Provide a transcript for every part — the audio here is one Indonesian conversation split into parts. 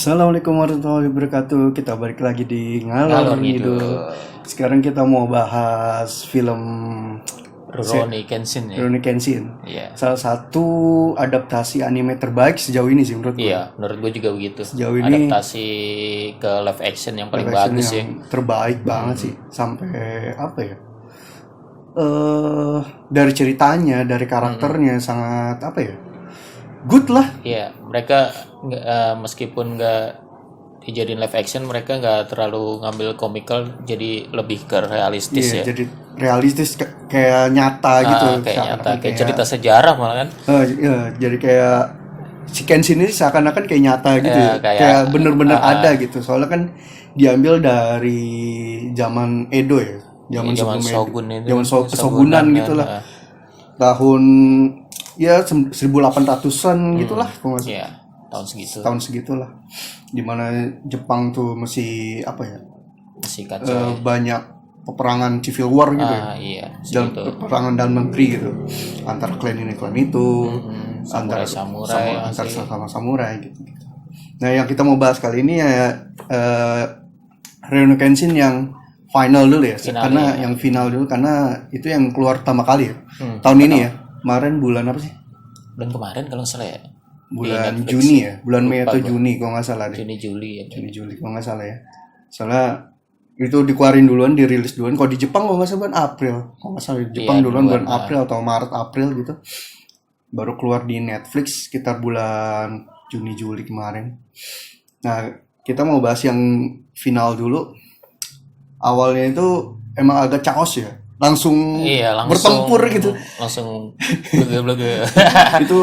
Assalamualaikum warahmatullahi wabarakatuh. Kita balik lagi di Ngalor Ngalor Ngidul. Ngidul. Sekarang kita mau bahas film Rurouni Kenshin ya. Rurouni Kenshin. Iya. Salah satu adaptasi anime terbaik sejauh ini sih menurut gue. Iya, menurut gue juga begitu. Sejauh ini Adaptasi ke live action yang paling Live action bagus ya. yang terbaik banget sih. Sampai apa ya? Dari ceritanya, dari karakternya sangat apa ya? Good lah. Iya, mereka meskipun nggak dijadiin live action, mereka nggak terlalu ngambil komikal, jadi lebih ke realistis Iya, ya. jadi realistis kayak nyata gitu. Kayak nyata, kayak cerita sejarah malah kan. Iya, jadi kayak si Kenshin ini seakan-akan kayak nyata gitu ya. Kayak bener-bener ada gitu. Soalnya kan diambil dari zaman Edo ya. Zaman Zaman sebelum Shogun Edo. itu. Zaman kesogunan gitu lah. Tahun ya 1800-an gitulah kalau nggak salah. Iya, tahun segitu. Tahun segitulah. Dimana Jepang tuh masih apa ya? Masih kacau. Banyak peperangan civil war gitu ya. Iya, Dalam segitu. peperangan dalam negeri gitu. Antar klan ini klan itu. Samurai antar sama samurai gitu. Nah, yang kita mau bahas kali ini ya Rurouni Kenshin yang final dulu ya. Final, karena ya. yang final dulu karena itu yang keluar pertama kali ya. Tahun ini ya. Kemarin bulan apa sih? Bulan kemarin kalau nggak salah ya. Bulan Netflix. Juni ya. Bulan Mei Lupa atau gua. Juni kalau nggak salah deh. Juni ya. Juli kalau nggak salah ya. Soalnya itu dikeluarin duluan, dirilis duluan. Kalau di Jepang kalau nggak salah bulan April. Kalau nggak salah di Jepang Iya, duluan duluan, bulan April atau Maret April gitu. Baru keluar di Netflix sekitar bulan Juni Juli kemarin. Nah, kita mau bahas yang final dulu. Awalnya itu emang agak chaos ya. Langsung bertempur gitu. Langsung blege-blege. Itu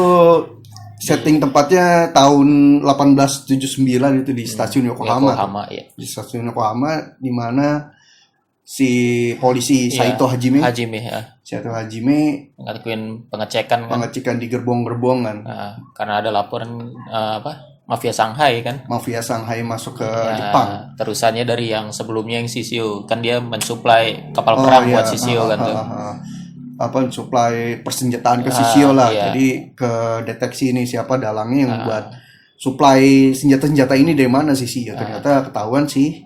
setting tempatnya tahun 1879 itu di stasiun Yokohama. Ya. Di stasiun Yokohama di mana si polisi Saito Hajime Ya. Saito Hajime Ngelakuin pengecekan kan. pengecekan di gerbong-gerbong kan. Karena ada laporan mafia Shanghai kan. Mafia Shanghai masuk ke Jepang. Terusannya dari yang sebelumnya yang Shisio. Kan dia mensuplai kapal perang buat Shisio kan tuh. Apa supply persenjataan ke Shisio lah. Iya. Jadi ke deteksi ini siapa dalangnya yang buat supply senjata-senjata ini dari mana Shisio. Ternyata ketahuan sih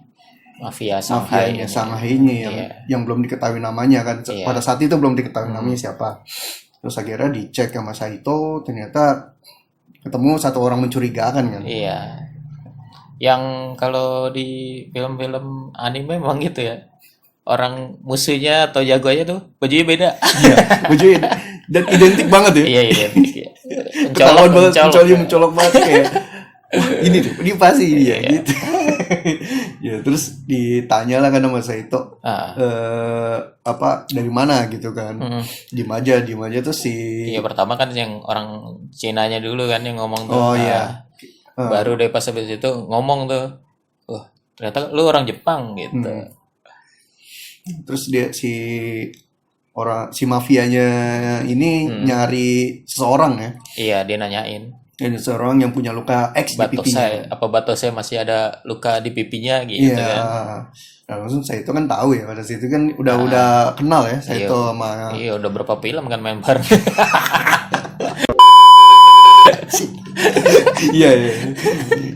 Mafia Shanghai. Shanghai-nya yang belum diketahui namanya kan. Pada saat itu belum diketahui namanya siapa. Terus akhirnya dicek sama Saito, ternyata ketemu satu orang mencurigakan kan. Iya. Yang kalau di film-film anime memang gitu ya. Orang musuhnya atau jagoannya tuh bajunya beda. Iya, bajunya dan identik banget ya. Iya, identik ya. Ketahuan banget, mencolok banget kayak wah, ini tuh, ini pasti dia gitu. Ya, terus ditanya lah kan sama Saito. Apa dari mana gitu kan. Diem aja terus si Iya, pertama kan yang orang Cinanya dulu kan yang ngomong tuh. Oh iya. Baru deh pas habis itu ngomong tuh. Wah, ternyata lu orang Jepang gitu. Terus dia si mafianya ini nyari seseorang ya. Iya, dia nanyain. Ini seseorang yang punya luka X di pipinya. Batosnya masih ada luka di pipinya gitu kan. Nah, langsung saya itu kan tahu ya pada situ kan udah kenal ya saya itu sama. Iya, udah berapa film kan member. Iya.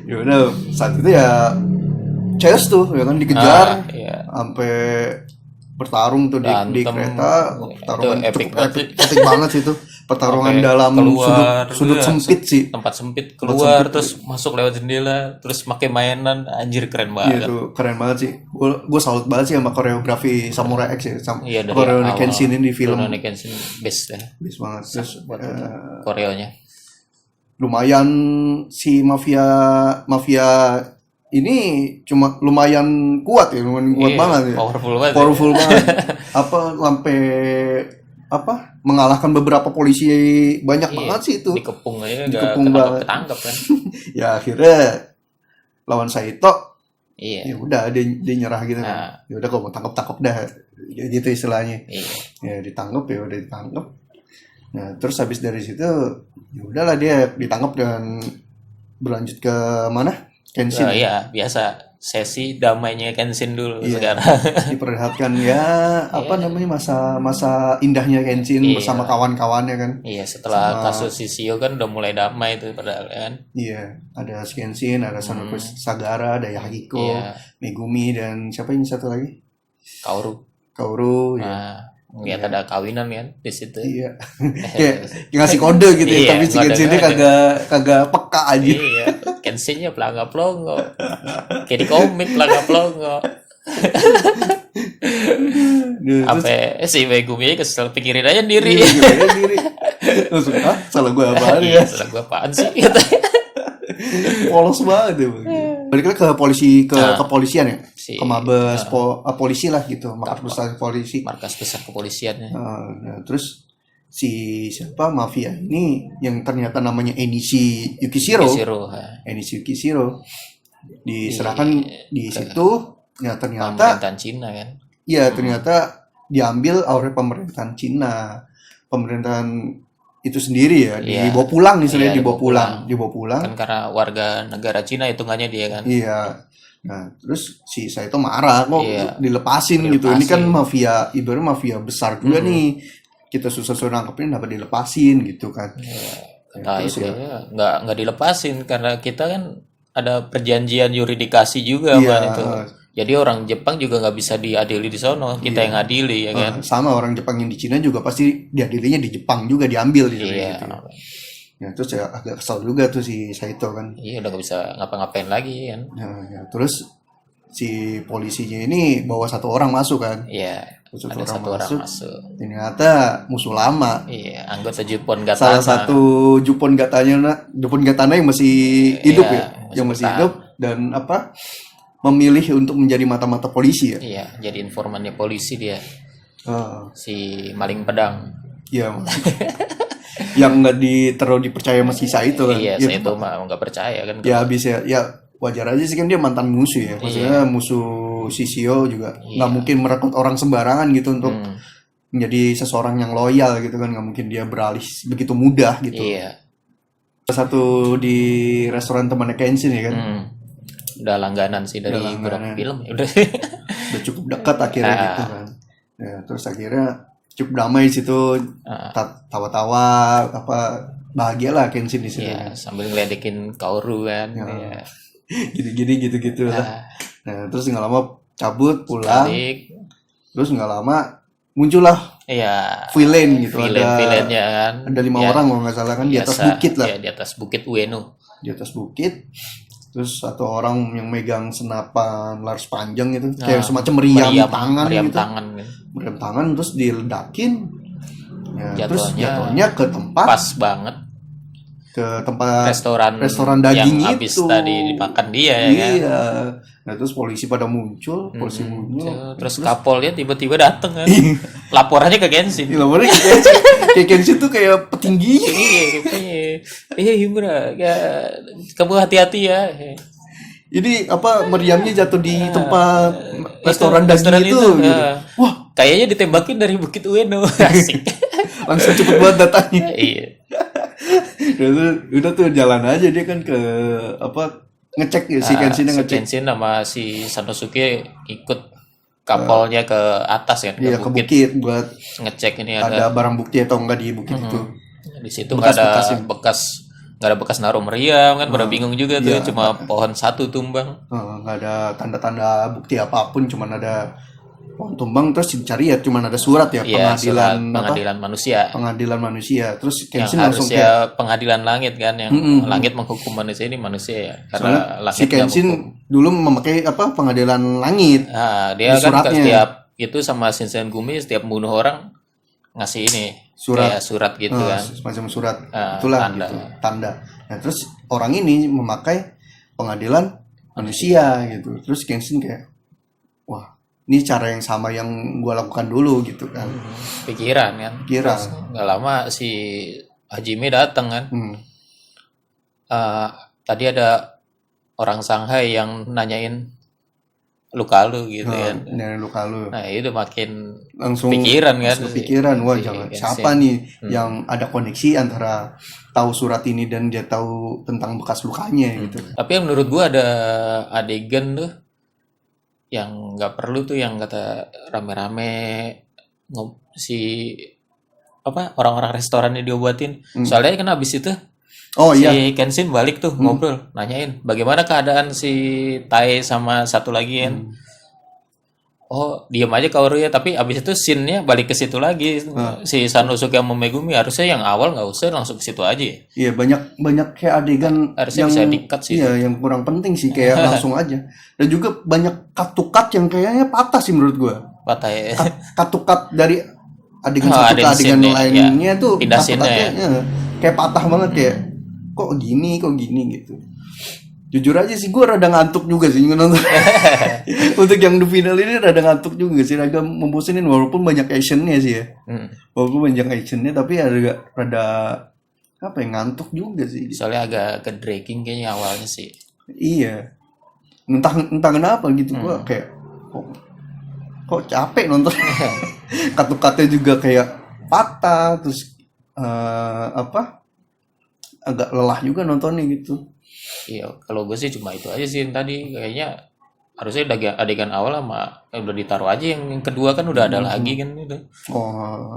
Ya udah saat itu ya chaos tuh ya kan dikejar sampai bertarung tuh di kereta, pertarungan epic banget sih itu. Pertarungan dalam sudut sempit sih. Tempat sempit keluar terus masuk lewat jendela terus pakai mainan, anjir keren banget. Iya tuh keren banget sih. Gue salut banget sih sama koreografi Samurai X ya. Rurouni Kenshin ini di film. Rurouni Kenshin best ya. Best banget. Terus koreonya. Lumayan si mafia ini cuma lumayan kuat ya, lumayan kuat banget ya. Powerful banget. Sampai mengalahkan beberapa polisi banyak banget sih itu. Dikepung aja ketangkep kan. Ya akhirnya lawan Saito. Iya. Ya udah dia nyerah gitu kan. Ya udah kalau mau tangkap dah. Gitu istilahnya. Ya ditangkap. Nah, terus habis dari situ ya udahlah dia ditangkap dan berlanjut ke mana? Kenshin. Iya, biasa sesi damainya Kenshin dulu Iya. sekarang. Diperlihatkan ya apa namanya masa indahnya Kenshin Iya. bersama kawan-kawannya kan. Iya, setelah kasus Shishio kan udah mulai damai itu padahal kan. Iya, ada Kenshin, ada Sanoku Sagara, ada Yahiko, Iya. Megumi, dan siapa ini satu lagi? Kaoru. Kaoru. Ya. Nah, ngeliat ada kawinan kan di situ. Iya. Kayak ngasih kode gitu ya, Iya, tapi si ngode-ngode. Kenshinnya kagak peka aja. Iya, Kenshinnya pelangga pelongo. Kayak di komik pelangga pelongo. Terus Apa si Megumi kesel pikirin aja diri. gimana diri? Langsung, salah gue apaan ya? Iya, salah gue apaan sih? Polos banget ya. Balik lagi ke kepolisian ya, Si- ke Mabes polisi lah gitu, markas besar polisi. Markas besar kepolisiannya. Nah, terus si siapa mafia ini yang ternyata namanya Enishi Yukishiro, Shiro, Enishi Yukishiro diserahkan di situ. Ya ternyata, pemerintahan Cina kan. ya ternyata diambil oleh pemerintahan Cina, pemerintahan itu sendiri ya, Iya. dibawa pulang istilahnya, Iya, dibawa pulang. Kan karena warga negara Cina hitungannya dia kan. Iya. Nah, terus si Saito marah kok Iya. dilepasin gitu. Ini kan Dilepasin. mafia, ibaratnya mafia besar juga nih. Kita susah-susah nangkepin dapat dilepasin gitu kan. Nah, terus itu ya nggak dilepasin karena kita kan ada perjanjian yuridikasi juga Iya. kan itu. Jadi orang Jepang juga nggak bisa diadili di sono, kita yang adili ya kan. Sama orang Jepang yang di Cina juga pasti diadilinya di Jepang juga, diambil gitu. Iya. Gitu. Ya, terus ya agak kesal juga tuh si Saito kan. Iya udah nggak bisa ngapa-ngapain lagi kan. Ya, terus si polisinya ini bawa satu orang masuk kan. Iya. Satu Ada orang satu orang masuk. masuk. Ternyata musuh lama. Iya, anggota Jepun Gatana. Salah satu Jupon Gatana yang masih hidup Iya, ya, yang masih bertahan. hidup dan apa memilih untuk menjadi mata-mata polisi ya. Iya, jadi informannya polisi dia, Ah, si maling pedang. ya. Yang nggak terlalu dipercaya sama si Saito kan. Iya, Ya, saya itu mah nggak percaya kan. ya habis ya wajar aja sih kan dia mantan musuh ya. Maksudnya musuh Shishio juga nggak mungkin merekrut orang sembarangan gitu untuk menjadi seseorang yang loyal gitu kan, nggak mungkin dia beralih begitu mudah gitu. Iya. Satu di restoran temannya Kenshin ya kan. Udah langganan sih dari Udah beberapa langganan. film. Udah. Udah cukup dekat akhirnya gitu kan. Ya, terus akhirnya cukup damai di situ, tawa-tawa apa bahagia lah Kenshin di situ Iya, kan. sambil ngeledekin Kaoru kan. Iya. Gini-gini gitu-gitu lah. Nah, Nah, terus nggak lama cabut pulang, balik. terus nggak lama muncullah Iya. villain gitu. Villain-villainnya kan. Ada 5 orang kalau nggak salah kan di atas Biasa. bukit lah. Iya, di atas bukit Ueno. Di atas bukit. Terus satu orang yang megang senapan laras panjang gitu, kayak semacam meriam tangan meriam gitu. tangan kan. Meriam tangan terus diledakin. Ya, terus Jatuhnya jatuhnya ke tempat Pas banget restoran daging yang habis itu. tadi dimakan dia ya kan. Iya. Nah, terus polisi pada muncul, polisi muncul. Terus kapolnya tiba-tiba dateng kan. Laporannya ke Genshin. Gila banget kayak Kenshin tuh kayak petinggi. Iya, rupanya. Iya, Himura, ya, kamu hati-hati ya. Ini apa meriamnya jatuh di tempat restoran daging itu. Gitu. ya. Wah, Kayaknya ditembakin dari Bukit Ueno. Asik. langsung cepet banget datangnya. Iya. Udah tuh jalan aja dia kan ke apa ngecek ya, si Kenshin Si ngecek. Kenshin sama si Sanosuke ikut kapolnya ke atas kan, Iya, ke bukit buat ngecek ini ada barang bukti atau enggak di bukit itu. di situ nggak ada bekas naruh meriam kan, pada bingung juga tuh, cuma pohon satu tumbang. Nggak ada tanda-tanda bukti apapun, cuman ada pohon tumbang, terus dicari ya cuman ada surat ya, Iya, surat pengadilan pengadilan manusia pengadilan manusia. Terus yang Kenshin langsung kayak harusnya pengadilan langit kan, yang langit menghukum manusia, ini manusia ya, karena si langit nggak Kenshin menghukum. dulu memakai apa pengadilan langit. Nah, dia di kan suratnya. setiap itu sama Shinsengumi setiap bunuh orang ngasih ini Surat. kayak surat gitu kan. Semacam surat Ah, itulah tanda. gitu, tanda. Nah, terus orang ini memakai pengadilan manusia gitu. Terus Kenshin kayak, wah, ini cara yang sama yang gua lakukan dulu gitu kan. Pikiran kan. Pikiran. Terus nggak lama si Hajime datang kan. Tadi ada orang Shanghai yang nanyain luka lu gitu kan. Dari luka lu. Nah, itu makin Langsung pikiran kan. kepikiran, wah Si jangan Kenshin. siapa nih yang ada koneksi antara tahu surat ini dan dia tahu tentang bekas lukanya gitu. Tapi yang menurut gua ada adegan tuh yang nggak perlu tuh yang kata rame-rame si apa orang-orang restorannya diobatin. Soalnya kan habis itu Oh iya. si Kenshin balik tuh ngobrol, nanyain bagaimana keadaan si Tai sama satu lagi kan. Oh, diam aja Kaoruya, tapi abis itu scene-nya balik ke situ lagi. Si Sanosuke sama Megumi harusnya yang awal nggak usah langsung ke situ aja ya. Iya, banyak kayak adegan Harusnya bisa di-cut sih. Iya, yang kurang penting sih kayak langsung aja. Dan juga banyak cut to cut yang kayaknya patah sih menurut gua. Patah ya. Cut to cut dari adegan Oh, satu ada ke adegan scene-nya, lainnya ya. tuh Pindah cut to scene-nya cut-nya, kayak patah banget kayak kok gini gitu. Jujur aja sih gue rada ngantuk juga sih nonton. Untuk yang the final ini rada ngantuk juga sih, rada membosenin walaupun banyak actionnya sih ya. Walaupun banyak actionnya tapi rada apa ya, ngantuk juga sih. Soalnya agak ke dragging kayaknya awalnya sih. Iya. Entah kenapa gitu gua kayak kok capek nonton. Kata-katanya juga kayak patah terus apa? Agak lelah juga nontonnya gitu. Iya, kalau gue sih cuma itu aja sih yang tadi kayaknya harusnya adegan awal sama udah ditaruh aja, yang kedua kan udah ada lagi kan itu. Oh,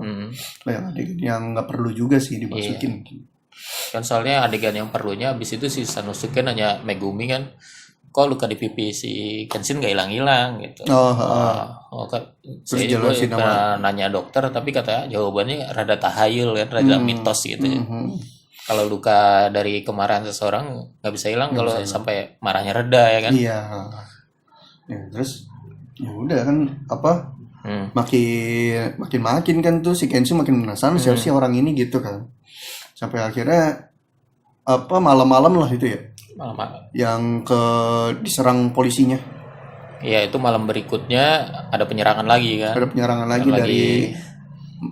yang adegan yang nggak perlu juga sih dimasukin. Kan soalnya adegan yang perlunya habis itu si Sanosuke nanya Megumi kan, kok luka di pipi si Kenshin gak hilang-hilang gitu. Kan saya juga pernah nanya dokter tapi katanya jawabannya rada tahayul kan, rada mitos gitu ya. Kalau luka dari kemarahan seseorang nggak bisa hilang kalau sampai marahnya reda ya kan. Iya. Ya, terus ya udah kan apa? Makin kan tuh si Kenshin makin penasaran siapa sih orang ini gitu kan. Sampai akhirnya apa malam-malam lah itu ya. Malam. Yang diserang polisinya. Iya, itu malam berikutnya ada penyerangan lagi kan. Ada penyerangan lagi dari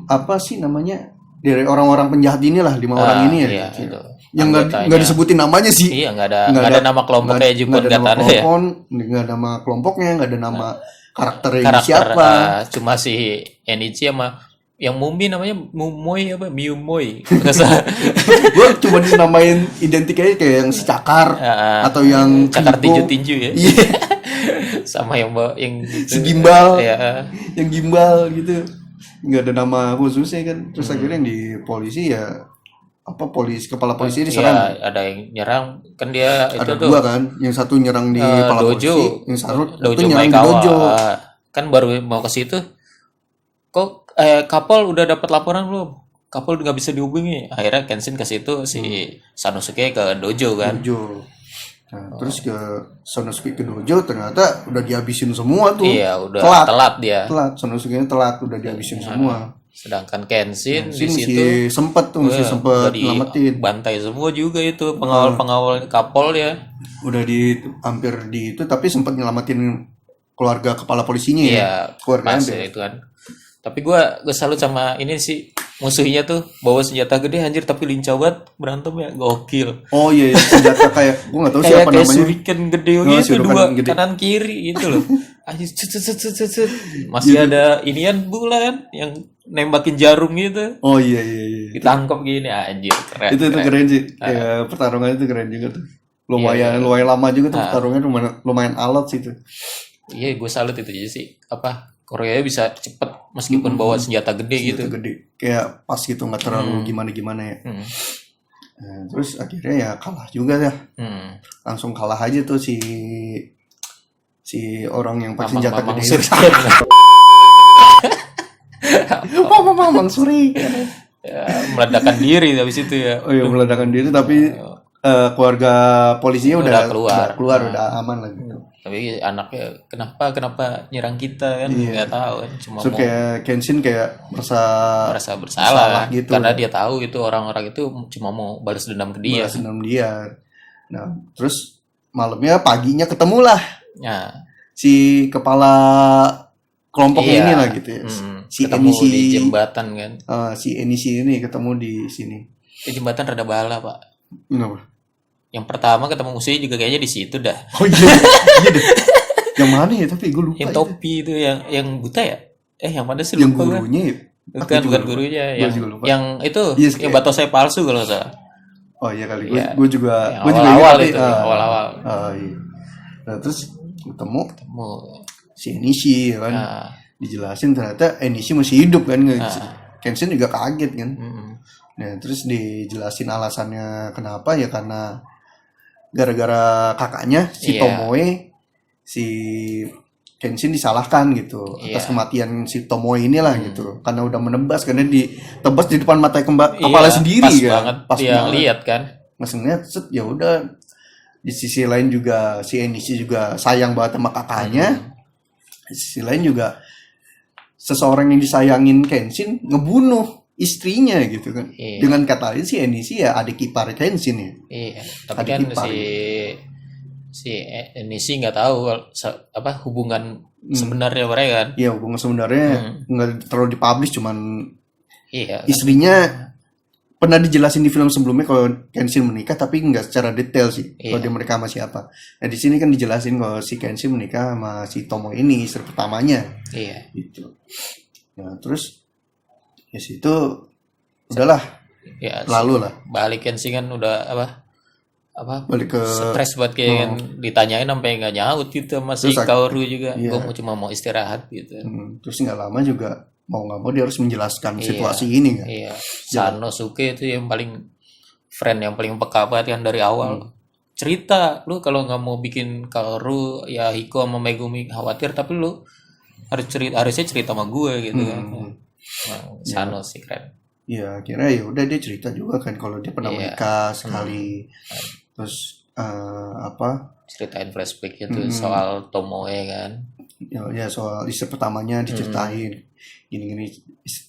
apa sih namanya? Dari orang-orang penjahat inilah 5 orang ini ya. Iya, itu. Yang nggak disebutin namanya sih. Iya, nggak ada nama kelompoknya juga nggak ada nama kelompoknya, nggak ada nama karakter siapa. Cuma si Enichi sama yang Mumbi namanya Mumoy apa Miyumoy. Gue cuma namain identik aja kayak yang si Cakar atau yang Cakar tinju-tinju ya. Iya. Sama yang gitu. Si Gimbal. Yang Gimbal gitu. Nggak ada nama khususnya kan. Terus akhirnya yang di polisi ya apa kepala polisi diserang. Iya, ada yang nyerang kan dia ada itu dua kan, yang satu nyerang di kepala dojo, polisi, yang satu dojo nyerang di dojo. Kan baru mau ke situ. Kok Kapol udah dapat laporan belum? Kapol nggak bisa dihubungi. Akhirnya Kenshin ke situ, si Sanosuke ke dojo kan. Dojo. Nah, terus ke Sanosuke ke dojo ternyata udah dihabisin semua tuh. Iya, udah telat dia. Sanosuke-nya telat, udah dihabisin semua. Sedangkan Kenshin di situ masih sempet nyelamatin. Bantai semua juga itu pengawal Kapol ya. Udah hampir di itu tapi sempat nyelamatin keluarga kepala polisinya ya. Keluarga itu kan. Tapi gue salut sama ini sih, musuhnya tuh bawa senjata gede anjir tapi lincah banget berantem ya, gokil. Oh iya, senjata kayak gue nggak tahu siapa namanya. Kayak shuriken gede gitu, dua kanan kiri gitu loh. Anjir, masih ada inian bulan yang nembakin jarum gitu. Oh iya. Ditangkap gini anjir, keren. Itu keren sih. Ya, pertarungannya itu keren juga tuh. Lumayan lama juga tuh pertarungannya, lumayan alot sih tuh. Iya, gue salut itu aja sih. Korea bisa cepet meskipun bawa senjata gede gitu. Gede. Kayak pas gitu, nggak terlalu gimana ya. Nah, terus akhirnya ya kalah juga ya. Langsung kalah aja tuh si orang yang pakai senjata gede. Mamang Suri. Ya, meledakan diri habis itu ya. Oh iya, meledakan diri tapi keluarga polisinya udah keluar, udah aman lagi. Tapi anaknya kenapa nyerang kita kan, nggak tahu kan, cuma so, kayak Kenshin kayak merasa bersalah gitu, karena dia tahu itu orang-orang itu cuma mau balas dendam ke dia. Nah terus paginya ketemulah si kepala kelompok ini lah gitu ya. Si Enishi di jembatan kan. Si Enishi ini ketemu di sini. Di jembatan rada bala Pak. Kenapa? Yang pertama ketemu musuhnya juga kayaknya di situ dah. Oh iya deh. Yang mana ya tapi gue lupa. Yang topi itu yang buta ya? Yang mana sih? Yang gurunya ya? Bukan gurunya. Yang itu yang batosai palsu kalau nggak salah. Oh iya kali. Gue juga awal-awal itu. Awal-awal. Iya. Nah terus ketemu. si Enishi ya kan. Dijelasin ternyata Enishi masih hidup kan. Kenshin juga kaget kan. Nah terus dijelasin alasannya kenapa ya, karena gara-gara kakaknya si Tomoe, si Kenshin disalahkan gitu atas kematian si Tomoe inilah gitu, karena udah menebas, karena ditebas di depan mata kepala sendiri pas kan. Banget, pas dia lihat kan. Maksudnya ya udah. Di sisi lain juga si Enishi juga sayang banget sama kakaknya. Di sisi lain juga seseorang yang disayangin Kenshin ngebunuh istrinya gitu kan. Dengan kata lain si Enishi ya adik ipar Kenshin ya. Tapi adik kan ipar, si Enishi nggak tahu apa hubungan sebenarnya mereka kan. Iya, hubungan sebenarnya nggak terlalu dipublish, cuman istrinya pernah dijelasin di film sebelumnya kalau Kenshin menikah, tapi nggak secara detail sih kalau dia menikah sama siapa. Nah di sini kan dijelasin kalau si Kenshin menikah sama si Tomo ini, istri pertamanya. Gitu. Nah terus ya situ udahlah, lalu lah. Balik Kenshin kan udah apa balik ke stres buat kayak kan, ditanyain sampai nggak nyaut gitu, masih Kaoru juga. Gue cuma mau istirahat gitu. Terus nggak lama juga mau nggak mau dia harus menjelaskan situasi ini kan. Sanosuke itu yang paling friend, yang paling peka banget kan dari awal. Cerita lu kalau nggak mau bikin Kaoru ya Hiko sama Megumi khawatir, tapi lu harusnya cerita sama gue gitu kan. Sanosuke keren. Iya, akhirnya ya udah dia cerita juga kan kalau dia pernah menikah sekali. Terus ceritain flashback itu soal Tomoe kan. Ya soal istri pertamanya diceritain. Gini-gini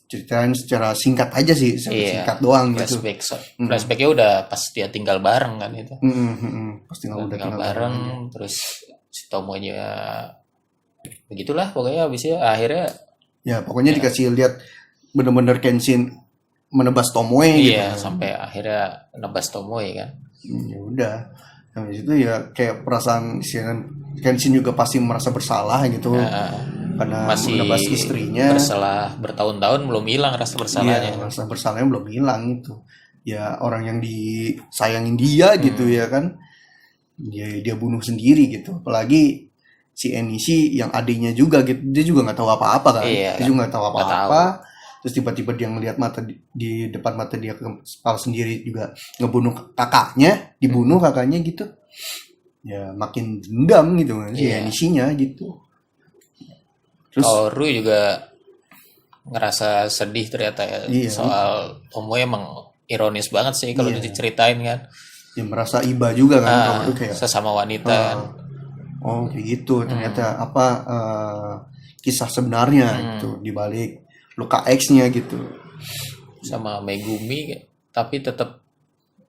ceritain secara singkat aja sih, singkat doang flashback, gitu. Flashbacknya udah pas dia tinggal bareng kan itu. Pas tinggal bareng terus si Tomonya begitulah pokoknya habisnya akhirnya. Ya pokoknya dikasih lihat bener-bener Kenshin menebas Tomoe gitu. Sampai akhirnya nebas Tomoe kan. Ya udah. Habis itu ya kayak perasaan Kenshin juga pasti merasa bersalah gitu. Karena masih menebas istrinya. Bersalah bertahun-tahun belum hilang rasa bersalahnya. Iya, rasa bersalahnya belum hilang itu. Ya orang yang disayangin dia gitu ya kan. Dia bunuh sendiri gitu. Apalagi si Enishi yang adiknya juga gitu. Dia juga nggak tahu apa-apa kan. Dia juga nggak tahu apa-apa. Terus tiba-tiba dia ngelihat mata di depan mata dia kepala sendiri juga ngebunuh kakaknya, dibunuh kakaknya gitu. Ya makin dendam gitu kan si Enishinya gitu. Terus Kaoru juga ngerasa sedih ternyata ya. Soal Tomoe emang ironis banget sih kalau diceritain kan. Ya merasa iba juga kan Kaoru kayak sesama wanita kan. Oh kayak gitu ternyata kisah sebenarnya gitu dibalik luka X-nya gitu. Sama Megumi tapi tetap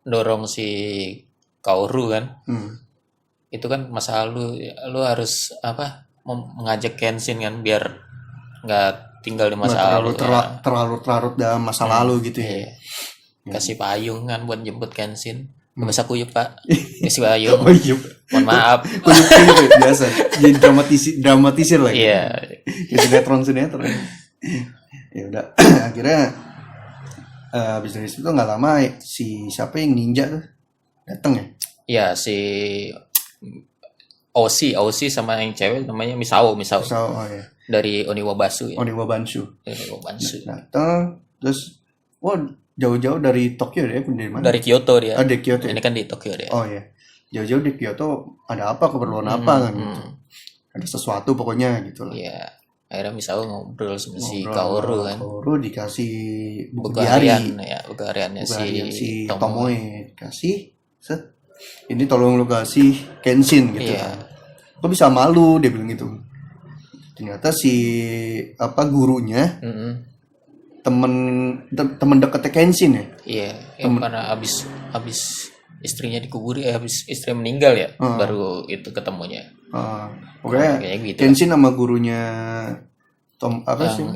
dorong si Kaoru kan. Itu kan masa lalu, lu harus mengajak Kenshin kan biar nggak tinggal di masa lalu. Terlarut dalam masa lalu gitu ya. Kasih payung kan buat jemput Kenshin. Gak bisa kuyup pak. Kasih payung. Mohon maaf. Kuyup itu biasa. Jadi dramatisir lagi. Iya. Sinetron. Ya udah akhirnya habis dari situ nggak lama si siapa yang ninja tuh datang ya. Iya si Oshi sama yang cewek namanya Misao. Dari Oniwa Banshu ya. Oniwa Banshu. Datang terus jauh-jauh dari Tokyo deh, dari mana? Dari Kyoto dia. Dari Kyoto. Ini kan di Tokyo dia. Oh iya. Jauh-jauh di Kyoto ada apa, keperluan apa kan gitu. Ada sesuatu pokoknya gitu lah. Iya. Akhirnya Misao ngobrol sama si Kaoru kan. Kaoru dikasih buku harian ya, buku hariannya si Tomoe dikasih. Ini tolong lu kasih Kenshin gitu kan. Kok bisa malu dia bilang gitu. Ternyata si gurunya temen deketnya Kenshin ya. Iya, karena habis istrinya dikuburi, habis istrinya meninggal ya, baru itu ketemunya. Pokoknya gitu Kenshin sama gurunya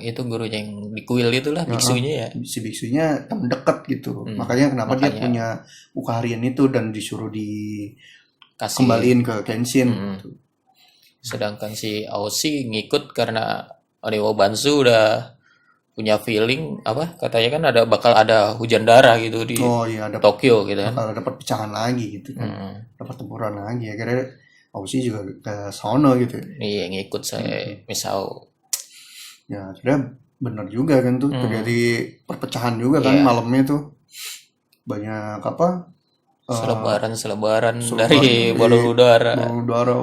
itu gurunya yang di kuil itulah, biksunya ya. Si biksunya temen deket gitu. Makanya dia punya buku harian itu dan disuruh kembaliin ke Kenshin. Gitu. Sedangkan si Aoshi ngikut karena Oniwa Banshu udah punya feeling katanya kan bakal ada hujan darah gitu di Tokyo gitu kan. Bakal dapat pecahan lagi gitu kan. Dapat tempuran lagi. Akhirnya Aussie juga ke sono gitu. Iya, ngikut saya Misao. Ya, sebenarnya benar juga kan tuh terjadi perpecahan juga kan malamnya tuh. Banyak apa? Selebaran dari balon udara. Balon udara,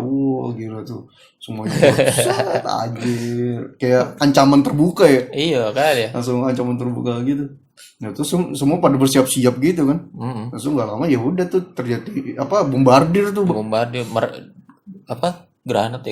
gila tuh. Semuanya set anjir. Kayak ancaman terbuka ya. Iya kan ya. Langsung ancaman terbuka gitu. Nah, terus semua pada bersiap-siap gitu kan. Langsung nggak lama ya udah tuh terjadi apa bombardir tuh. Granat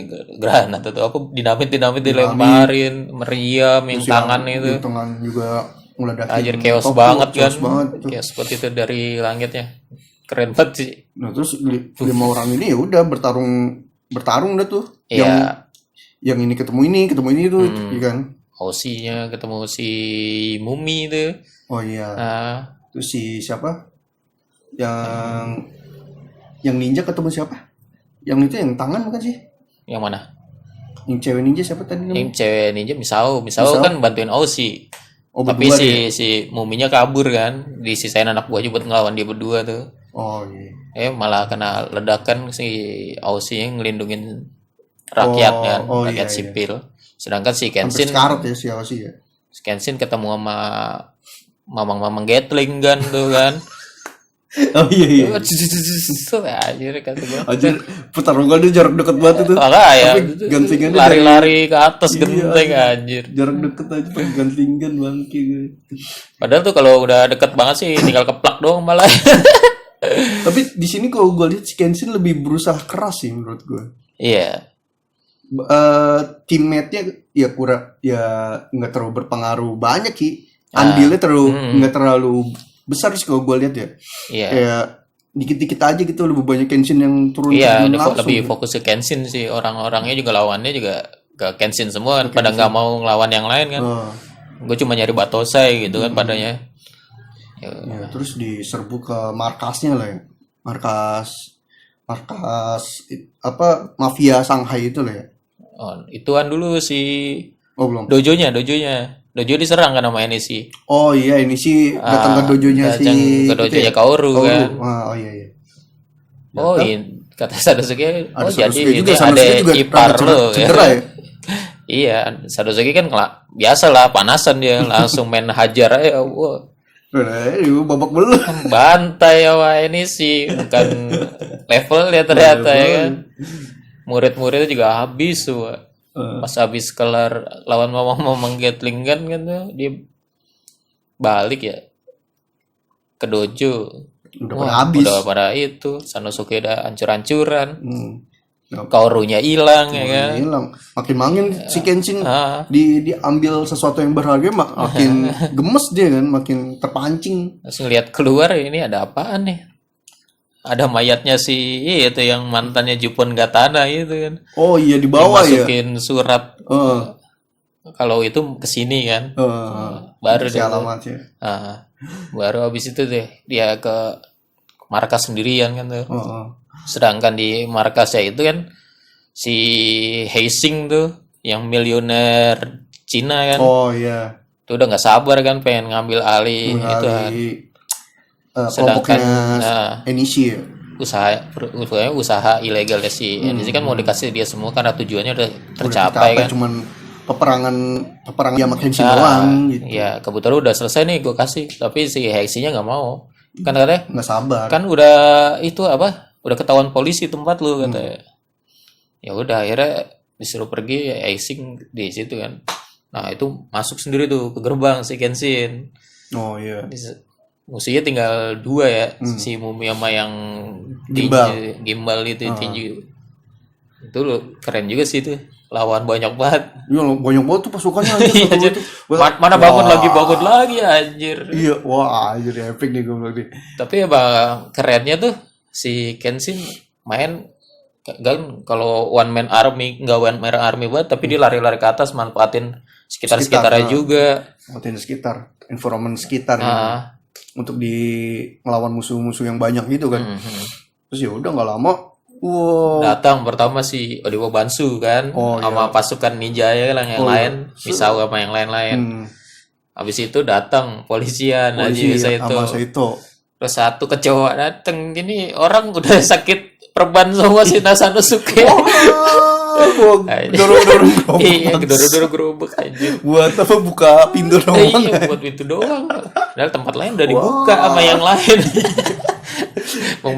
atau apa dinamit dilemparin, meriam yang tangan itu. Yang tangan juga meledakin. Anjir chaos banget kan. Chaos seperti itu dari langitnya. Keren banget sih. Nah, terus 5 orang ini ya udah bertarung dah tuh. Yang ini ketemu ini tuh, kan. Aussie-nya ketemu si Mumi itu. Oh iya. Terus si siapa? Yang ninja ketemu siapa? Yang itu yang tangan bukan sih? Yang mana? Yang cewek ninja siapa tadi namanya? Yang cewek ninja Misao kan bantuin Aussie. Tapi si Muminya kabur kan, disisain anak buahnya buat ngelawan dia berdua tuh. Oh iya. Malah kena ledakan si Aussie yang ngelindungin rakyat kan, rakyat sipil. Sedangkan si Kenshin sekarat ya si Aussie ya. Si Kenshin ketemu sama mamang Gatling kan tuh kan. Oh iya. Anjir kata gue. Anjir pertarungannya jarak dekat banget itu. Ya. Gantingannya lari-lari ke atas genteng anjir. Jarak dekat aja pakai gantingan bangke gue. Padahal tuh kalau udah deket banget sih tinggal keplak doang malah. Tapi di sini kalau gue lihat si Kenshin lebih berusaha keras sih menurut gue. Iya. Teammate-nya ya kurang ya nggak terlalu berpengaruh banyak sih. Andilnya nggak terlalu besar sih kalau gue lihat ya. Iya. Kayak dikit-dikit aja gitu lebih banyak Kenshin yang turun langsung. Lebih fokus ke Kenshin sih, orang-orangnya juga lawannya juga ke Kenshin semua kan, pada nggak mau ngelawan yang lain kan. Gue cuma nyari Batosai gitu kan padanya. Ya, terus diserbu ke markasnya lah ya. Markas apa mafia Shanghai itu lah ya. Ituan dulu si belum. Dojo diserang kan sama NEC. Oh iya, NEC datang ke dojonya ke dojonya Kaoru kan. Oh iya. Kata Sadosuke, jadi ini ada ipar lo ya. Iya, Sadosuke kan biasa lah panasan dia langsung main hajar aja. Babak belur. Bantai sama NEC, bukan level ya ternyata ya kan. Murid-muridnya juga habis tuh. Pas habis kelar lawan mamang Gatling kan tuh dia balik ya ke dojo. Udah pada itu Sanosuke udah hancur-hancuran. Kaorunya hilang ya kan. Hilang. Makin mangin si Kenshin diambil sesuatu yang berharga makin gemes dia kan, makin terpancing. Terus ngeliat keluar ini ada apaan nih? Ada mayatnya si itu yang mantannya Jupon Gatana itu kan. Oh iya di bawah ya. Masukin surat. Kalau itu kesini kan. Baru dia alamatnya. Baru habis itu deh dia ke markas sendirian kan tuh. Sedangkan di markasnya itu kan si Heising tuh yang miliuner Cina kan. Oh iya. Tuh udah nggak sabar kan pengen ngambil alih itu kan. Sedangkan NEC ya? usaha ilegal ya si NEC kan mau dikasih dia semua karena tujuannya udah tercapai kan. Cuman peperangan sama Kenshin doang gitu. Ya kebetulan udah selesai nih gue kasih, tapi si Heishi-nya nggak mau. Kan katanya nggak sabar. Kan udah itu apa? Udah ketahuan polisi tempat lu katanya. Ya udah akhirnya disuruh pergi Heishi di situ kan. Nah itu masuk sendiri tuh ke gerbang si Kenshin. Oh iya. Musuhnya tinggal 2 ya, si Mumi sama yang gimbal itu tinju. Itu keren juga sih itu. Lawan banyak banget. Iya, banyak banget tuh pasukannya aja. Mana bangun lagi anjir. Iya, wah anjir epic nih gue bilang nih. Tapi ya bang, kerennya tuh si Kenshin main kan kalau one man army banget, tapi dia lari-lari ke atas manfaatin sekitarnya juga. Manfaatin sekitar, environment sekitar untuk ngelawan musuh-musuh yang banyak gitu kan. Terus ya udah nggak lama datang pertama si Odiwo Bansu kan sama pasukan ninja yang lain Misao sama yang lain. Habis itu datang polisian aja Saito. Terus satu kecoa datang, ini orang udah sakit perban sama si Sanosuke. Dorong-dorong gerobak. Iya, dorong-dorong gerobak aja. Buat apa buka pintu doang? Iya, buat pintu doang. Padahal tempat lain udah dibuka sama yang lain.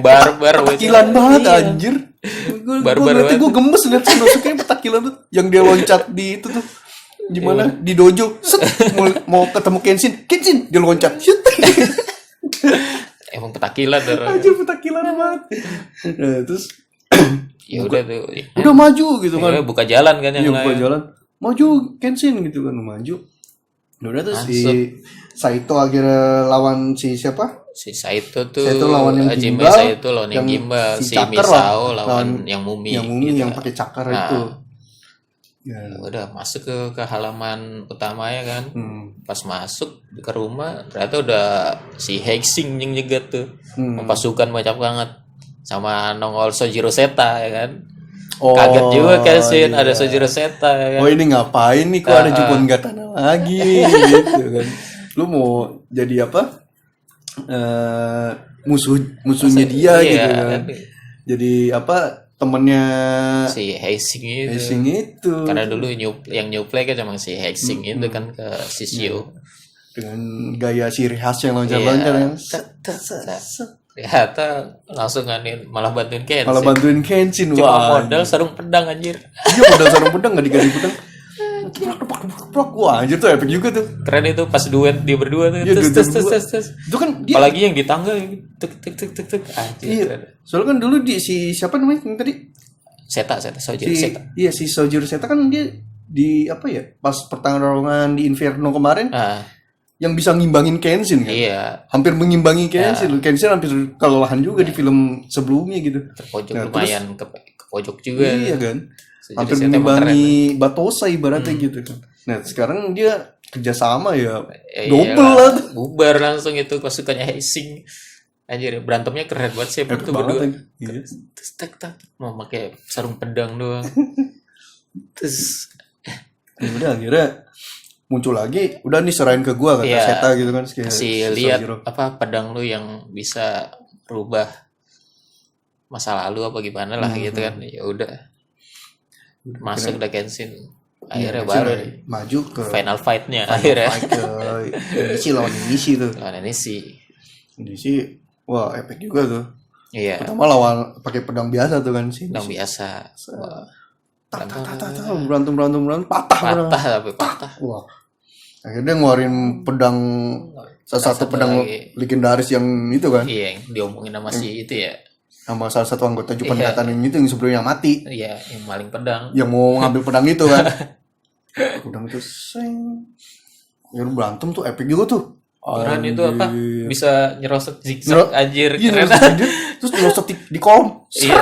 Barbar. Petakilan banget anjir. Gue gemes liat Sanosuke petakilan tuh. Yang dia loncat di itu tuh. Gimana? Di dojo. Set, mau ketemu Kenshin dia loncat. Shit. Emang petakilan anjir petakilan banget. Nah, terus ya udah tuh. Udah maju gitu kan. Ya, buka jalan kan yang lain. Buka jalan. Maju Kenshin gitu kan maju. Udah tuh si Saito akhirnya lawan si siapa? Si Saito tuh lawan yang Hajime Saito lawan yang gimbal, si Misao lawan yang mumi gitu. Yang pakai cakar itu. Ya udah masuk ke halaman utama ya kan. Pas masuk ke rumah ternyata udah si Hexing yang nyegat tuh. Pasukan banyak banget. Sama nongol Sojiro Seta ya kan. Kaget juga Kenshin ada Sojiro Seta ya kan. Oh ini ngapain nih kok ada Jupon Gatana lagi gitu kan. Lu mau jadi apa? Musuhnya dia gitu kan. Jadi apa? Temennya si Hexing itu. Karena dulu yang nyuplai kan emang si Hexing itu kan ke Shishio. Dengan gaya ciri khas yang loncat-loncat kan. Ternyata langsung malah bantuin Kenshin. Cuma modal sarung pedang anjir. Iya modal sarung pedang gak diganti pedang. Wah anjir tuh epic juga tuh. Keren itu pas duet dia berdua tuh. Itu kan dia, apalagi yang di tangga tek anjir. Iya. Soalnya kan dulu si siapa namanya yang tadi? Sojiro Seta. Iya si Sojiro Seta kan dia di apa ya? Pas pertarungan di Inferno kemarin. Yang bisa ngimbangin Kenshin kan? Iya. Hampir mengimbangi Kenshin. Kenshin hampir kelelahan juga di film sebelumnya gitu. Terpojok lumayan ke pojok juga. Iya kan. Hampir mengimbangi Batosa ibaratnya gitu kan. Nah sekarang dia kerjasama ya double lah. Bubar langsung itu pasukannya Hexing. Anjir berantemnya keren banget sih itu berdua. Terus mau pakai sarung pedang doang. Terus udah akhirnya muncul lagi, udah nih serahin ke gua kata Seta gitu kan. Si lihat apa pedang lu yang bisa rubah masa lalu apa gimana lah gitu kan. Ya udah. Masuk udah Kenshin. Akhirnya baru maju ke final fight-nya akhirnya. Ke Inishi lawan Inishi tuh. Inishi wah epic juga tuh. Iya. Pertama lawan pakai pedang biasa tuh kan sih. Pedang biasa. Berantem patah. Wah. Akhirnya ngeluarin pedang salah satu pedang legendaris yang itu kan. Iya, yang diomongin sama si itu ya. Sama salah satu anggota Jepang Katan itu yang sebelumnya mati. Iya, yang maling pedang. Yang mau ngambil pedang itu kan. Pedang itu seng. Ya berantem tuh epic juga tuh. Keren itu apa? Bisa nyerosot zigzag anjir. Iya, terus nyerosot di kolom. Iya.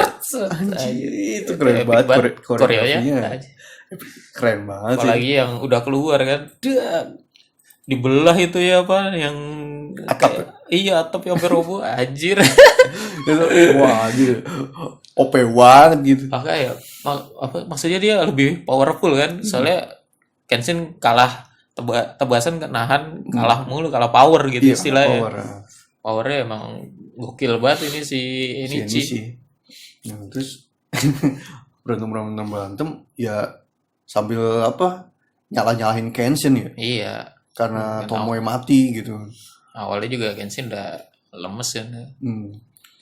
Anjir, itu keren banget koreografinya. Keren banget sih. Apalagi yang udah keluar kan. Dibelah itu ya apa yang atap. Iya, atap yang roboh anjir. Wah, anjir. OP banget gitu. Makanya maksudnya dia lebih powerful kan. Soalnya Kenshin kalah tebasan nahan kalah mulu, kalah power gitu istilahnya. Powernya emang gokil banget ini si Inichi. Nah, terus berantem ya sambil apa nyalahin Kenshin ya. Iya. Karena Tomoe mati gitu. Awalnya juga Kenshin udah lemes kan.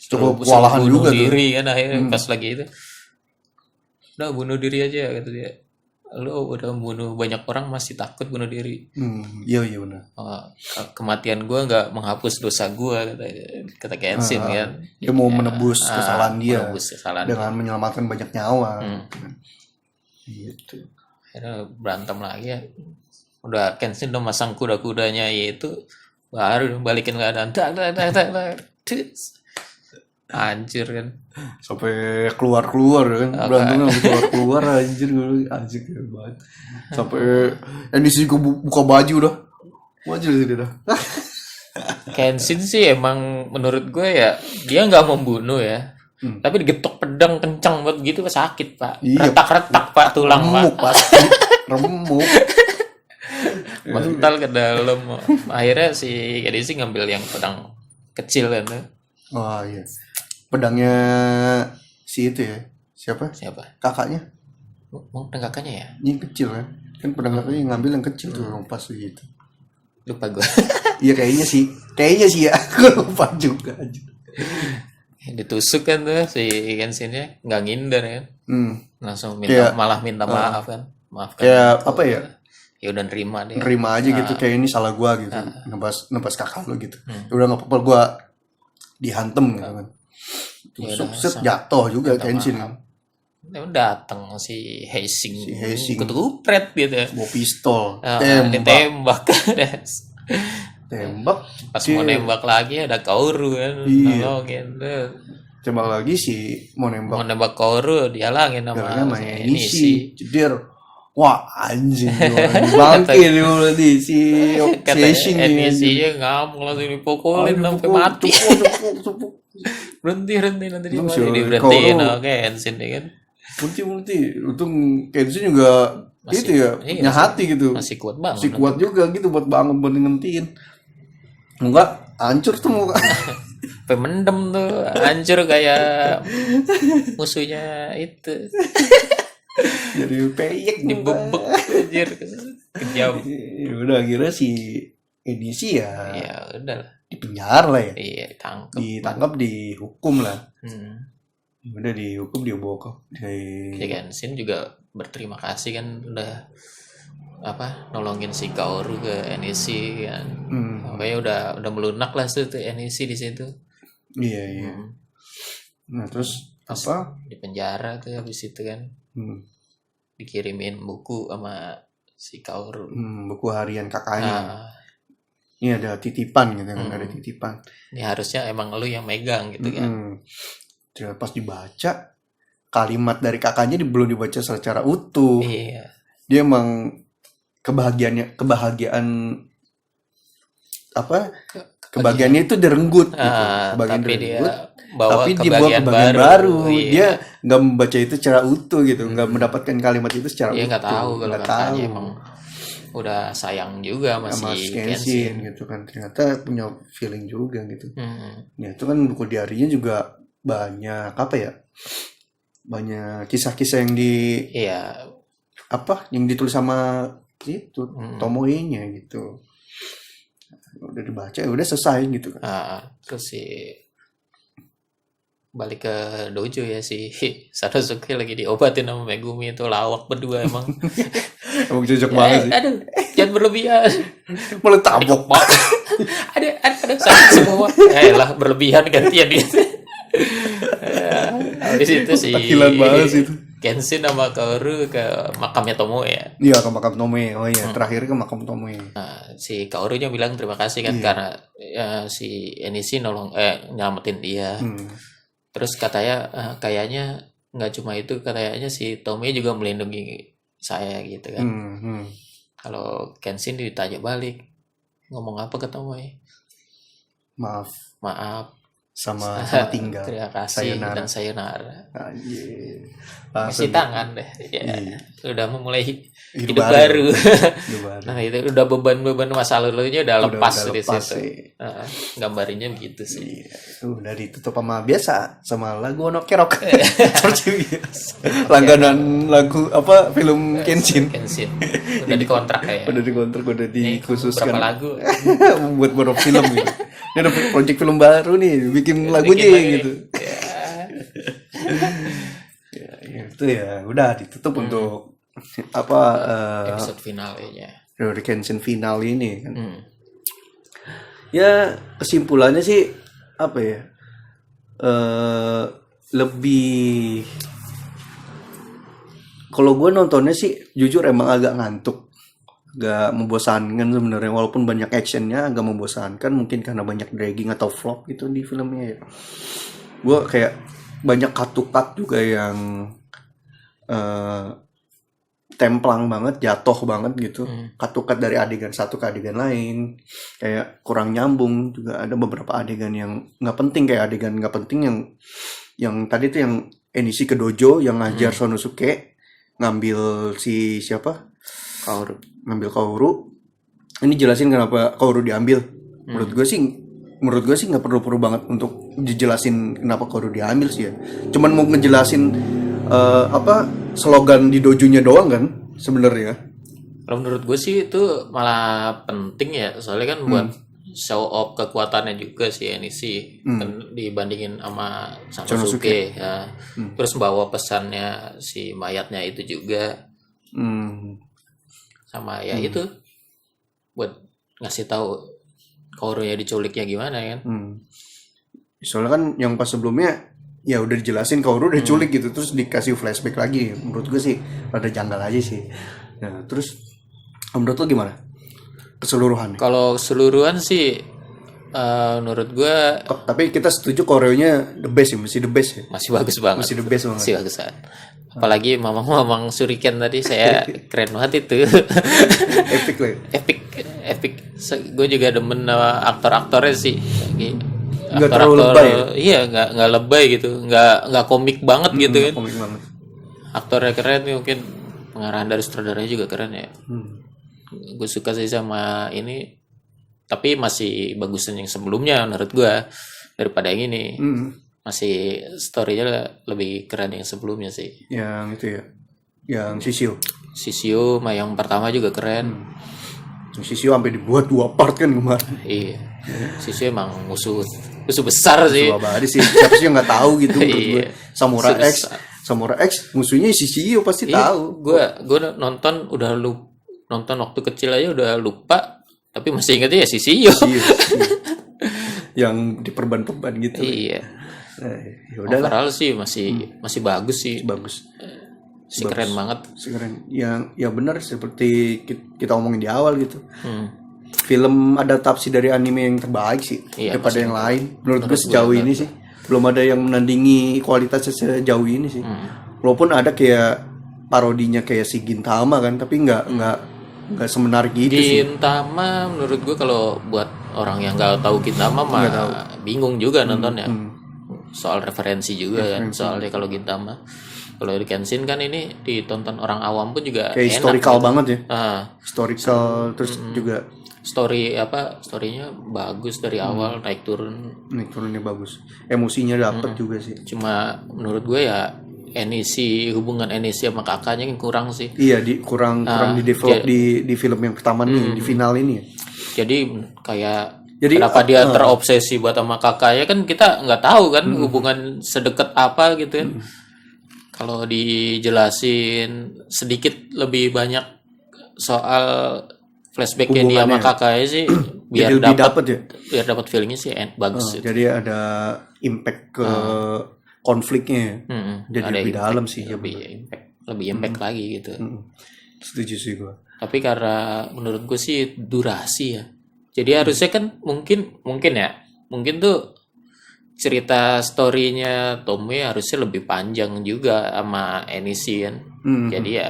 Cukup kewalahan juga tuh. Bunuh diri kan akhirnya pas lagi itu. Udah bunuh diri aja kata dia. Lo udah membunuh banyak orang masih takut bunuh diri. Iya benar. Kematian gue nggak menghapus dosa gue kata Kenshin kan. Dia mau menebus kesalahan dia. Dengan menyelamatkan banyak nyawa. Gitu. Akhirnya berantem lagi ya. Udah Kenshin udah masang kuda-kudanya yaitu baru balikin keadaan. Anjir kan. Sampai keluar kan. Berantemnya sampai keluar anjir banget. Sampai Inishi buka baju dah. Anjir sih dah. Kenshin sih emang menurut gue ya dia nggak membunuh ya. Tapi digetok pedang kencang banget gitu sakit pak. Retak-retak pak tulang pak. Remuk. Mental ke dalam. Akhirnya si Inishi ngambil yang pedang kecil kan. Oh iya. Pedangnya si itu ya, siapa kakaknya, mungkin kakaknya ya, yang kecil kan pedang kakaknya yang ngambil yang kecil tuh yang pas gitu. Lupa gue. Iya kayaknya sih ya. Gue lupa juga aja. Ditusuk kan tuh si Kenshinnya, nggak ngindar kan. Langsung malah minta maaf kan. Maafkan. Kayak apa ya? Ya udah nerima deh. Nerima aja gitu, kayak ini salah gua gitu. Nebas kakak lo gitu. Udah enggak apa-apa gua dihantem gitu kan. Tusuk jatuh juga Kenshin. Datang si Heising. Ketupret gitu. Bawa pistol. Ditembak. Tembak. Pas mau nembak lagi ada Kaoru kan. Nolongin. Tembak lagi mau nembak Kaoru dihalangin sama Enishi. Jeder. Wah anjing bangke nih berarti si Heising nih. Enishi-nya ngamuk langsung dipukulin sampai mati. Berhenti nanti diberhentiin Kenshin kan. Berhenti untung Kenshin juga masih, gitu ya punya hati gitu, masih kuat banget, masih kuat juga gitu buat bangun buat ngentiin. Enggak hancur tuh muka. Pemendem tuh hancur kayak musuhnya itu. Jadi peyek dibebek anjir, kejam. Udah akhirnya si Enishi ya udah dipenjara lah ya. Iya, ditangkap dihukum lah. Udah dihukum, dia bawa si Kenshin juga berterima kasih kan udah nolongin si Kaoru ke Enishi kan. Makanya udah melunak lah tuh Enishi di situ. Iya. Nah terus di penjara tuh habis itu kan. Dikirimin buku sama si Kaoru. Buku harian kakaknya. Ini ada titipan gitu kan, ada titipan. Ini harusnya emang lu yang megang gitu kan. Pas dibaca kalimat dari kakaknya belum dibaca secara utuh. Iya. Dia emang kebahagiaannya itu direnggut gitu. Kebahagiaan tapi direnggut. Tapi dia bawa kebahagiaan baru. Dia nggak membaca itu secara utuh gitu, nggak mendapatkan kalimat itu secara utuh. Dia nggak tahu kalau kakaknya emang udah sayang juga sama si Kenshin gitu kan, ternyata punya feeling juga gitu. Ya itu kan buku diarinya juga banyak banyak kisah-kisah yang yang ditulis sama itu Tomoe-nya gitu. Udah dibaca udah selesai gitu kan. Terus balik ke dojo ya si Sanosuke lagi diobatin sama Megumi itu lawak berdua emang. Emang cocok banget sih. Aduh, jangan berlebihan. Mulai tabok. ada sakit semua. Lah berlebihan gantian gitu. Habis itu si Kenshin sama Kaoru ke makamnya Tomoe ya. Iya, ke makam Tomoe. Oh iya, terakhir ke makam Tomoe. Si Kaorunya bilang terima kasih kan karena si Enishi nyelamatin dia. Terus kayaknya nggak cuma itu, katanya si Tomoe juga melindungi saya gitu kan. Kalau Kenshin ditanya balik, ngomong apa ke Tomoe? Maaf sama tinggal. Terima kasih sayonara. Dan sayonara. Masih tangan deh. Udah memulai hidup baru. Nah itu udah beban masa lalunya udah lepas di situ. Gambarnya begitu sih. Itu udah ditutup sama lagu Ono Kerok. Seperti biasa. Langganan lagu film Kenshin. Udah dikontrak ya. Udah dikhususkan. Berapa lagu? Buat beberapa film gitu. Ini ada project film baru nih, bikin lagunya gitu. Itu ya udah ditutup untuk episode finalnya dari Kenshin final ini kan. Ya kesimpulannya sih lebih, kalau gue nontonnya sih jujur emang agak ngantuk, agak membosankan sebenarnya, walaupun banyak actionnya agak membosankan mungkin karena banyak dragging atau vlog gitu di filmnya ya. Gue kayak banyak cut juga yang templang banget, jatuh banget gitu. Cut dari adegan satu ke adegan lain, kayak kurang nyambung. Juga ada beberapa adegan yang nggak penting, kayak adegan nggak penting yang tadi tuh yang Enishi ke dojo yang ngajar Sanosuke ngambil ngambil Kaoru. Ini jelasin kenapa Kaoru diambil. Menurut gue sih menurut gue sih nggak perlu banget untuk dijelasin kenapa Kaoru diambil sih ya. Cuman mau ngejelasin slogan di dojunya doang kan sebenarnya. Kalau menurut gue sih itu malah penting ya, soalnya kan buat show off kekuatannya juga sih ini sih kan dibandingin sama Sanosuke ya. Terus bawa pesannya si mayatnya itu juga sama ya itu buat ngasih tahu Kaoru ya diculiknya gimana kan. Soalnya kan yang pas sebelumnya ya udah dijelasin Kaoru udah diculik gitu, terus dikasih flashback lagi. Menurut gue sih rada janggal aja sih. Nah terus menurut lo gimana keseluruhan? Kalau keseluruhan sih menurut gue tapi kita setuju koreonya the best ya, masih the best ya, masih bagus banget, masih the best banget, masih bagus banget. Apalagi mamang shuriken tadi saya keren banget itu. epic lah, epic. Gue juga demen sama aktor-aktornya sih. Nggak terlalu lebay ya? Iya, nggak lebay gitu, nggak komik banget gitu kan. Komik banget. Aktornya keren, mungkin pengarahan dari sutradaranya juga keren ya. Gue suka sih sama ini, tapi masih bagusan yang sebelumnya menurut gue daripada yang ini. Masih story-nya lebih keren yang sebelumnya sih. Yang itu ya, yang Shisio yang pertama juga keren. Shisio sampai dibuat 2 part kan kemarin. Iya, Shisio emang musuh besar sih. Musuh abadi sih, siapa sih yang nggak tahu gitu menurut gue. Samurai X musuhnya Shisio pasti tahu. Gue nonton nonton waktu kecil aja udah lupa, tapi masih ingetnya ya Shisio. Yang diperban-perban gitu. Iya. Overall sih masih bagus sih. Bagus. Keren banget. Keren. Ya benar seperti kita omongin di awal gitu. Film adaptasi dari anime yang terbaik sih daripada yang lain. Menurut gue sejauh ini sih belum ada yang menandingi kualitasnya sejauh ini sih. Walaupun ada kayak parodinya kayak si Gintama kan, tapi nggak semenarik gitu sih. Gintama menurut gue kalau buat orang yang nggak tahu Gintama mah bingung juga nontonnya. Soal referensi juga kan, soalnya kalau Gintama, kalau di Kenshin kan ini ditonton orang awam pun juga kayak enak historical gitu. banget ya. Historical terus juga storynya bagus dari awal naik turunnya bagus, emosinya dapet juga sih. Cuma menurut gue ya hubungan Enishi sama kakaknya yang kurang sih. Iya, kurang di develop di film yang pertama nih, di final ini ya. Jadi kenapa dia terobsesi buat sama kakaknya kan kita nggak tahu kan hubungan sedekat apa gitu kan. Kalau dijelasin sedikit lebih banyak soal flashbacknya dia sama kakaknya sih biar dapat feelingnya sih bagus. Jadi ada impact ke konfliknya. Jadi lebih dalam sih. Lebih impact lagi gitu. Setuju sih gue. Tapi karena menurut gue sih durasi ya. Jadi harusnya kan mungkin tuh cerita story-nya Tommy harusnya lebih panjang juga sama Enishi kan. Jadi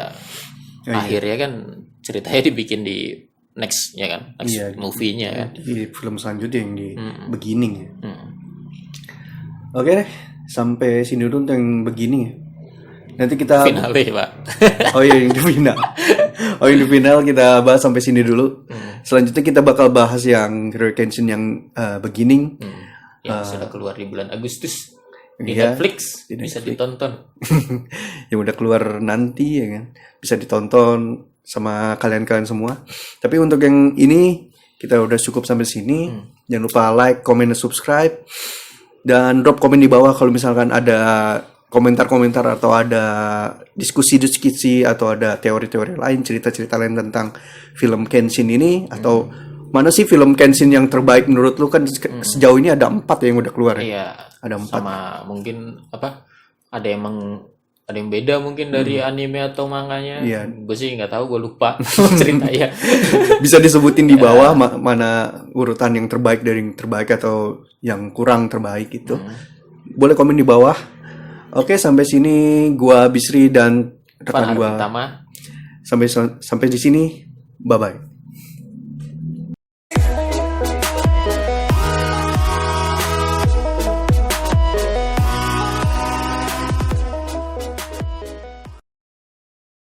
akhirnya kan ceritanya dibikin di next movie-nya kan. Di film selanjutnya yang di beginning ya. Oke deh, sampai sini dulu untuk yang beginning ya. Nanti kita finale, Pak. yang di final. Yang di final kita bahas sampai sini dulu. Selanjutnya kita bakal bahas yang Rurouni Kenshin yang beginning. Yang sudah keluar di bulan Agustus di Netflix, bisa ditonton. Yang udah keluar nanti ya kan. Bisa ditonton sama kalian semua. Tapi untuk yang ini kita udah cukup sampai sini. Jangan lupa like, comment, dan subscribe. Dan drop komen di bawah kalau misalkan ada komentar-komentar atau ada diskusi-diskusi atau ada teori-teori lain, cerita-cerita lain tentang film Kenshin ini, atau mana sih film Kenshin yang terbaik menurut lu? Kan sejauh ini ada 4 yang udah keluar ya? Iya, ada 4. Sama mungkin ada yang beda mungkin dari anime atau manganya. Iya. Gue sih nggak tahu, gue lupa ceritanya. Bisa disebutin di bawah mana urutan yang terbaik dari yang terbaik atau yang kurang terbaik itu. Boleh komen di bawah. Oke, sampai sini gua Bisri dan rekan gua. Sampai di sini. Bye bye.